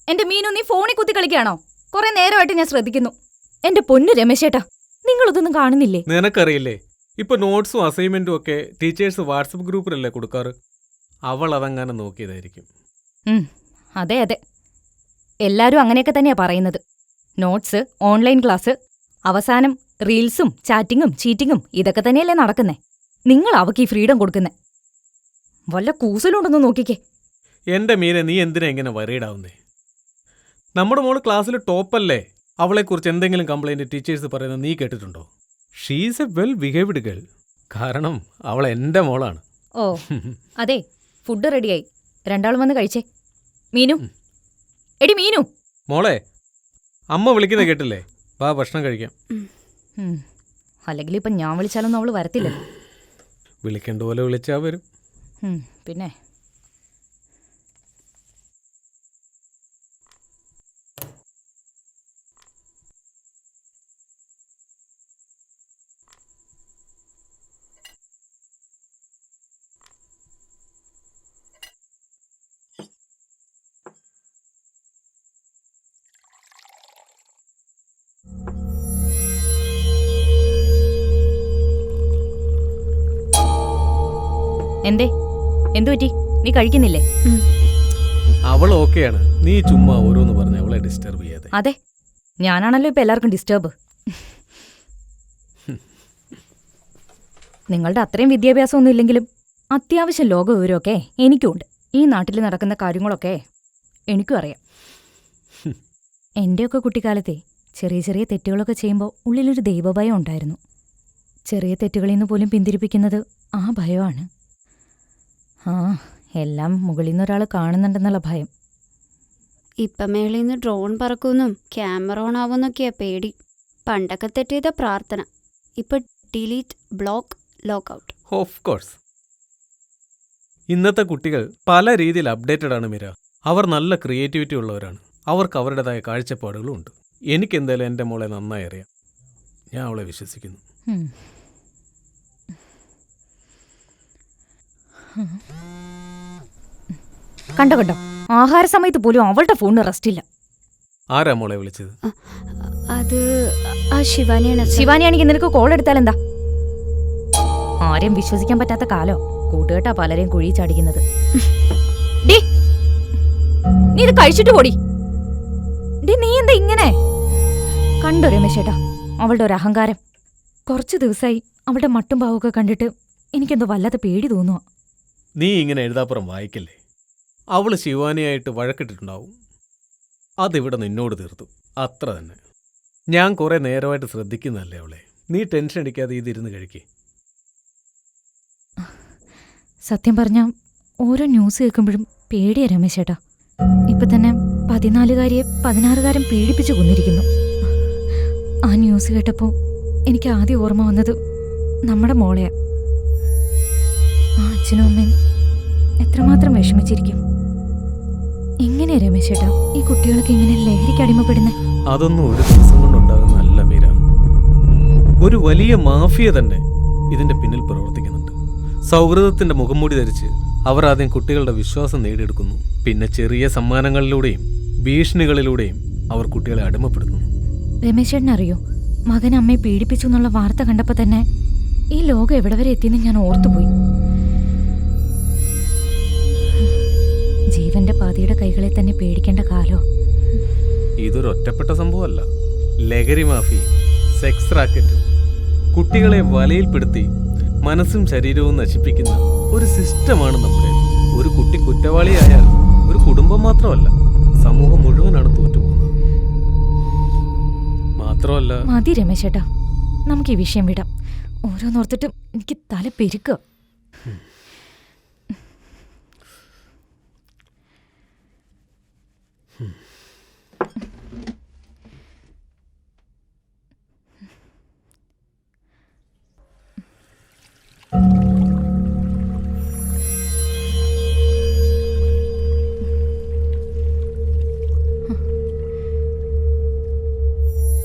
എന്റെ മീനു, നീ ഫോണിൽ കുത്തി കളിക്കുകയാണോ? കുറെ നേരമായിട്ട് ഞാൻ ശ്രദ്ധിക്കുന്നു. എന്റെ പൊന്നു രമേശേട്ടാ, നിങ്ങളിതൊന്നും കാണുന്നില്ലേ? നിനക്കറിയില്ലേ, ഇപ്പൊ നോട്ട്സും അസൈൻമെന്റും ഒക്കെ ടീച്ചേഴ്സ് വാട്സപ്പ് ഗ്രൂപ്പിലല്ലേ കൊടുക്കാറ്. അവൾ അതങ്ങനെ നോക്കിയതായിരിക്കും. അതെ അതെ, എല്ലാരും അങ്ങനെയൊക്കെ തന്നെയാ പറയുന്നത്. നോട്ട്സ്, ഓൺലൈൻ ക്ലാസ്, അവസാനം റീൽസും ചാറ്റിങ്ങും ചീറ്റിങ്ങും ഇതൊക്കെ തന്നെയല്ലേ നടക്കുന്നേ. നിങ്ങൾ അവക്ക് ഈ ഫ്രീഡം കൊടുക്കുന്നേ. വല്ല കൂസലുണ്ടെന്ന് നോക്കിക്കേ. എന്റെ മീരെ, നീ എന്തിനാ ഇങ്ങനെ വറീഡാവുന്നേ? നമ്മുടെ മോള് ക്ലാസ്സിൽ ടോപ്പല്ലേ. അവളെക്കുറിച്ച് എന്തെങ്കിലും കംപ്ലൈന്റ് ടീച്ചേഴ്സ് പറയുന്നത് നീ കേട്ടിട്ടുണ്ടോ? She's A well behaved girl. കാരണം അവൾ എന്റെ മോളാണ്. ഓ അതെ, ഫുഡ് റെഡിയായി, രണ്ടാളും വന്ന് കഴിച്ചേ. മീനു, എടി മീനു. മോളെ, അമ്മ വിളിക്കുന്നത് കേട്ടില്ലേ? വാ, ഭക്ഷണം കഴിക്കാം. അല്ലെങ്കിൽ ഇപ്പം ഞാൻ വിളിച്ചാലൊന്നും അവള് വരത്തില്ലല്ലോ. വിളിക്കേണ്ട പോലെ വിളിച്ചാ വരും. പിന്നെ എന്തേ, എന്തു പറ്റി? നീ കഴിക്കുന്നില്ലേ? അവൾ ഓക്കെയാണ്. നീ ചുമ്മാ ഓരോന്ന് പറഞ്ഞ് അവളെ ഡിസ്റ്റർബ് ചെയ്യാതെ. അതെ, ഞാനാണല്ലോ ഇപ്പൊ എല്ലാവർക്കും ഡിസ്റ്റർബ്. നിങ്ങളുടെ അത്രയും വിദ്യാഭ്യാസമൊന്നും ഇല്ലെങ്കിലും അത്യാവശ്യം ലോക വിവരമൊക്കെ എനിക്കുമുണ്ട്. ഈ നാട്ടിൽ നടക്കുന്ന കാര്യങ്ങളൊക്കെ എനിക്കും അറിയാം. എന്റെയൊക്കെ കുട്ടിക്കാലത്തെ ചെറിയ ചെറിയ തെറ്റുകളൊക്കെ ചെയ്യുമ്പോൾ ഉള്ളിലൊരു ദൈവഭയം ഉണ്ടായിരുന്നു. ചെറിയ തെറ്റുകളിൽ നിന്ന് പോലും പിന്തിരിപ്പിക്കുന്നത് ആ ഭയമാണ്. എല്ലാം മുകളിൽ നിന്ന് ഒരാൾ കാണുന്നുണ്ടെന്നുള്ള ഭയം. ഇപ്പം മേളിൽ നിന്ന് ഡ്രോൺ പറക്കുമെന്നും ക്യാമറ ഓൺ ആവുമെന്നൊക്കെയാ പേടി. പണ്ടൊക്കെ തെറ്റിയത പ്രാർത്ഥന, ഇപ്പൊ delete, block, lockout. Of course. ഇന്നത്തെ കുട്ടികൾ പല രീതിയിൽ അപ്ഡേറ്റഡ് ആണ് മീര. അവർ നല്ല ക്രിയേറ്റിവിറ്റി ഉള്ളവരാണ്. അവർക്ക് അവരുടേതായ കാഴ്ചപ്പാടുകളും ഉണ്ട്. എനിക്കെന്തായാലും എൻ്റെ മോളെ നന്നായി അറിയാം. ഞാൻ അവളെ വിശ്വസിക്കുന്നു. കണ്ടോ കണ്ടോ, ആഹാര സമയത്ത് പോലും അവളുടെ ഫോണിന് റെസ്റ്റില്ല. ആരാ മോളെ വിളിച്ചത്? അത് ആ ശിവാനിയാണ്. ശിവാനിയാണെങ്കിൽ നിനക്ക് കോൾ എടുത്താൽ എന്താ? ആരെയും വിശ്വസിക്കാൻ പറ്റാത്ത കാലോ. കൂട്ടുകെട്ടാ പലരെയും കുഴി ചാടിക്കുന്നത്. നീ ഇത് കഴിച്ചിട്ട് പോടി. നീ എന്താ ഇങ്ങനെ? കണ്ടോ രമേശേട്ടാ അവളുടെ ഒരു അഹങ്കാരം. കുറച്ചു ദിവസമായി അവളുടെ മട്ടും പാവൊക്കെ കണ്ടിട്ട് എനിക്കെന്തോ വല്ലാത്ത പേടി തോന്നുക. നീ ഇങ്ങനെ എഴുതാപ്പുറം വായിക്കല്ലേ. അവള് ശിവാനിയായിട്ട് വഴക്കിട്ടിട്ടുണ്ടാവും. അതിവിടെ നിന്നോട് തീർത്തു, അത്ര തന്നെ. ഞാൻ കുറെ നേരമായിട്ട് ശ്രദ്ധിക്കുന്നതല്ലേ അവളെ. നീ ടെൻഷൻ അടിക്കാതെ ഇതിരുന്ന് കഴിക്കേ. സത്യം പറഞ്ഞാൽ ഓരോ ന്യൂസ് കേൾക്കുമ്പോഴും പേടിയാ രമേശേട്ടാ. ഇപ്പൊ തന്നെ 14-കാരിയെ 16-കാരൻ പീഡിപ്പിച്ചു കൊന്നിരിക്കുന്നു. ആ ന്യൂസ് കേട്ടപ്പോൾ എനിക്ക് ആദ്യം ഓർമ്മ വന്നത് നമ്മുടെ മോളെയാ. ആ അച്ഛനും അമ്മയും എത്രമാത്രം വിഷമിച്ചിരിക്കും. എങ്ങനെയാ രമേശേട്ടാ ഈ കുട്ടികളൊക്കെ ഇങ്ങനെ ലഹരിക്ക് അടിമപ്പെടുന്നേ? അതൊന്നും ഒരു ദിവസം കൊണ്ടുണ്ടാകുന്നതല്ല മീര. ഒരു വലിയ മാഫിയ തന്നെ ഇതിന്റെ പിന്നിൽ പ്രവർത്തിക്കുന്നുണ്ട്. സൗഹൃദത്തിന്റെ മുഖംമൂടി ധരിച്ച് അവർ ആദ്യം കുട്ടികളുടെ വിശ്വാസം നേടിയെടുക്കുന്നു. പിന്നെ ചെറിയ സമ്മാനങ്ങളിലൂടെയും ഭീഷണികളിലൂടെയും അവർ കുട്ടികളെ അടിമപ്പെടുത്തുന്നു. രമേശേട്ടനറിയോ, മകൻ അമ്മയെ പീഡിപ്പിച്ചു എന്നുള്ള വാർത്ത കണ്ടപ്പോൾ തന്നെ ഈ ലോകം എവിടെ വരെ എത്തിയെന്ന് ഞാൻ ഓർത്തുപോയി. ജീവന്റെ പാതിയുടെ കൈകളെ തന്നെ പേടിക്കേണ്ട കാലോ. ഇതൊരു ഒറ്റപ്പെട്ട സംഭവമല്ല. ലഹരി മാഫിയും സെക്സ് റാക്കറ്റും കുട്ടികളെ വലയിൽപ്പെടുത്തി മനസ്സും ശരീരവും നശിപ്പിക്കുന്ന ഒരു സിസ്റ്റമാണ് നമ്മുടെ. ഒരു കുട്ടി കുറ്റവാളിയായാൽ ഒരു കുടുംബം മാത്രമല്ല, സമൂഹം മുഴുവനാണ് തോറ്റുപോകുന്നത്. മാത്രമല്ല, മതി രമേശേട്ടാ, നമുക്ക് ഈ വിഷയം വിടാം. ഓരോന്നോർത്തിട്ടും എനിക്ക് തല പെരുക്കുക.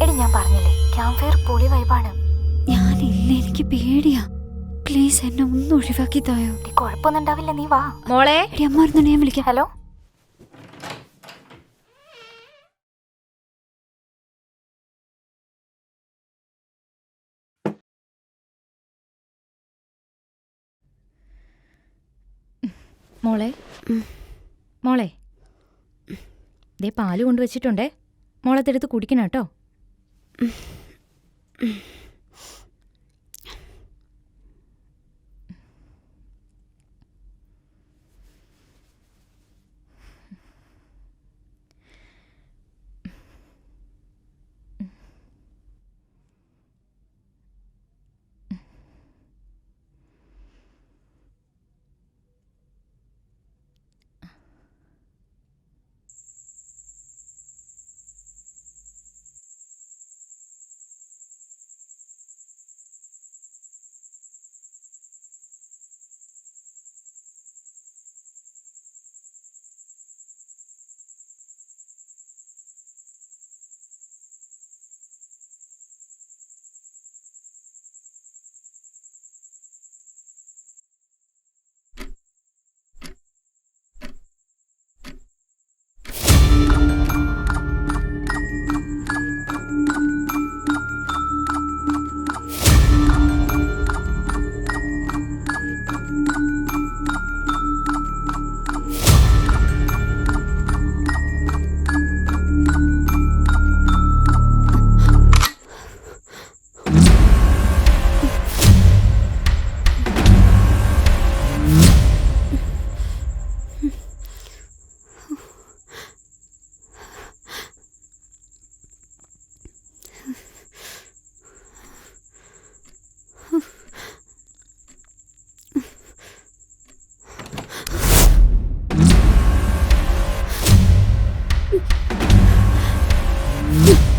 എടി, ഞാൻ പറഞ്ഞില്ലേ ക്യാമ്പ് ഫയർ പൊളി വൈബാണ്. ഞാനില്ല, എനിക്ക് പേടിയാ. പ്ലീസ് എന്നെ ഒന്ന് ഒഴിവാക്കി തായോ. കുഴപ്പമൊന്നും ഉണ്ടാവില്ല, നീ വാ മോളെ. എടി അമ്മ വരുന്നുണ്ട്, ഞാൻ വിളിക്കാം. ഹലോ. മോളെ മോളെ, ദേ പാല് കൊണ്ടുവച്ചിട്ടുണ്ടേ, മോളത്തെടുത്ത് കുടിക്കണം കേട്ടോ.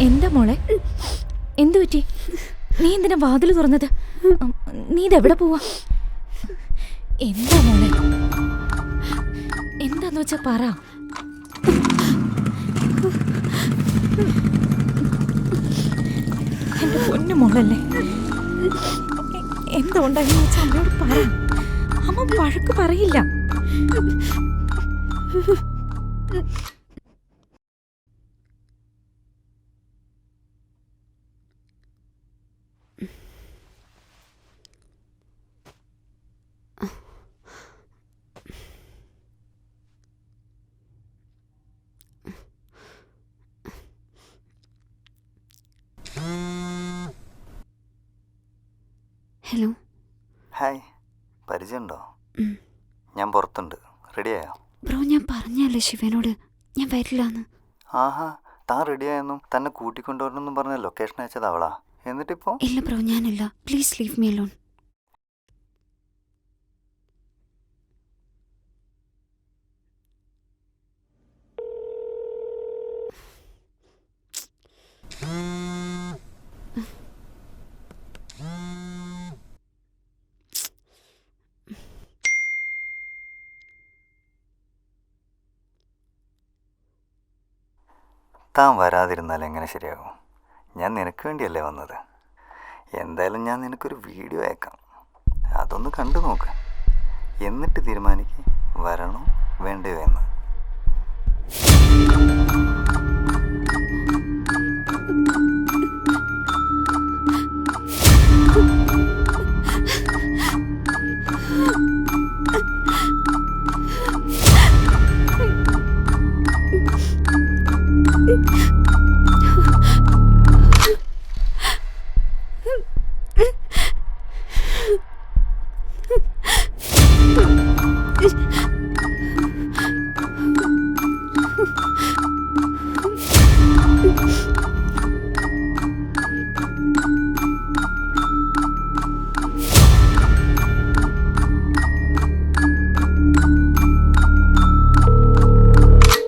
എന്താ മോളെ, എന്തു പറ്റി? നീ എന്തിനാ വാതിൽ തുറന്നത്? നീ ഇതെവിടെ പോവാ? എന്താ മോളെ, എന്താന്ന് വെച്ചാ പറ. എന്റെ പൊന്നു മോളല്ലേ, എന്താ ഉണ്ടായെന്ന് വെച്ചാൽ അമ്മയോട് പറ. അമ്മ വഴക്ക് പറയില്ല. ഹലോ. ഹായ്, പരിചയമുണ്ടോ? ഞാൻ പുറത്തുണ്ട്, റെഡിയായോ? ബ്രോ, ഞാൻ പറഞ്ഞല്ലേ ശിവനോട് ഞാൻ വരില്ലാന്ന്. ആഹാ, താൻ റെഡിയായെന്നും തന്നെ കൂട്ടിക്കൊണ്ടുവരണമെന്നും പറഞ്ഞ ലൊക്കേഷൻ അയച്ചത് അവളാ. എന്നിട്ടിപ്പോ? ഇല്ല ബ്രോ, ഞാനില്ല. Please leave me alone. താൻ വരാതിരുന്നാൽ എങ്ങനെ ശരിയാകും? ഞാൻ നിനക്ക് വേണ്ടിയല്ലേ വന്നത്. എന്തായാലും ഞാൻ നിനക്കൊരു വീഡിയോ അയക്കാം, അതൊന്ന് കണ്ടു നോക്ക്. എന്നിട്ട് തീരുമാനിക്ക് വരണോ വേണ്ടയോ എന്ന്.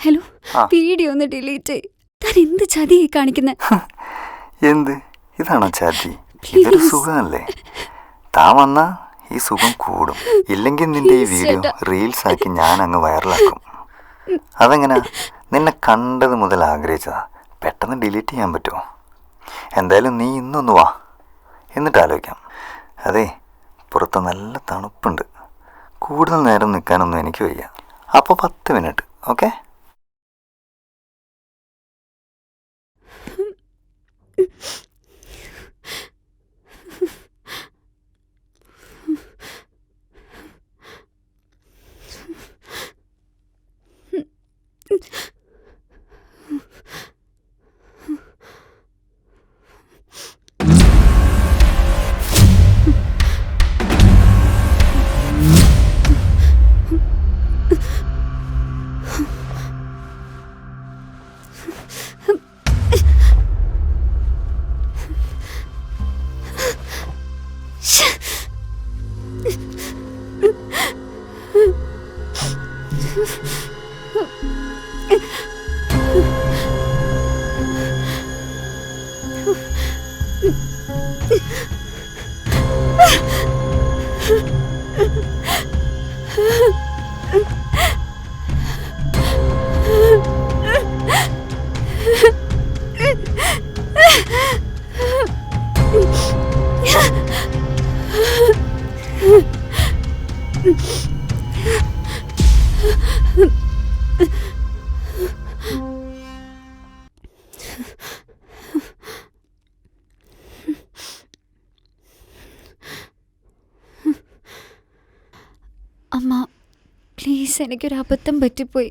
ഹലോ, വീഡിയോ ഒന്ന് ഡിലീറ്റ് ചെയ്യ്. താൻ എന്ത് ചതിയായി കാണിക്കുന്നത്? എന്ത്, ഇതാണോ ചാറ്റി? ഇതൊരു സുഖമല്ലേ? താൻ വന്നാ ഈ സുഖം കൂടും. ഇല്ലെങ്കിൽ നിന്റെ ഈ വീഡിയോ റീൽസ് ആക്കി ഞാൻ അങ്ങ് വൈറലാക്കും. അതെങ്ങനാ? നിന്നെ കണ്ടത് മുതൽ ആഗ്രഹിച്ചതാ, പെട്ടെന്ന് ഡിലീറ്റ് ചെയ്യാൻ പറ്റുമോ? എന്തായാലും നീ ഇന്നൊന്ന് വാ, എന്നിട്ട് ആലോചിക്കാം. അതെ, പുറത്ത് നല്ല തണുപ്പുണ്ട്. കൂടുതൽ നേരം നിൽക്കാനൊന്നും എനിക്ക് വയ്യ. അപ്പോൾ 10 മിനിറ്റ്, ഓക്കെ? അമ്മ പ്ലീസ്, എനിക്കൊരു അബദ്ധം പറ്റിപ്പോയി.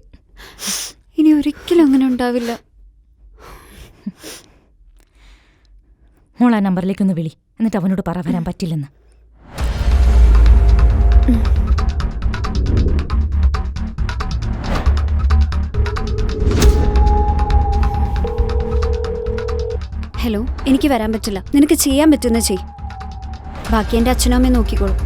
ഇനി ഒരിക്കലും അങ്ങനെ ഉണ്ടാവില്ല. മോൾ ആ നമ്പറിലേക്കൊന്ന് വിളി, എന്നിട്ട് അവനോട് പറ വരാൻ പറ്റില്ലെന്ന്. ഹലോ, എനിക്ക് വരാൻ പറ്റില്ല. നിനക്ക് ചെയ്യാൻ പറ്റുന്ന ചെയ്. ബാക്കി എൻ്റെ അച്ഛനും അമ്മയും നോക്കിക്കോളും.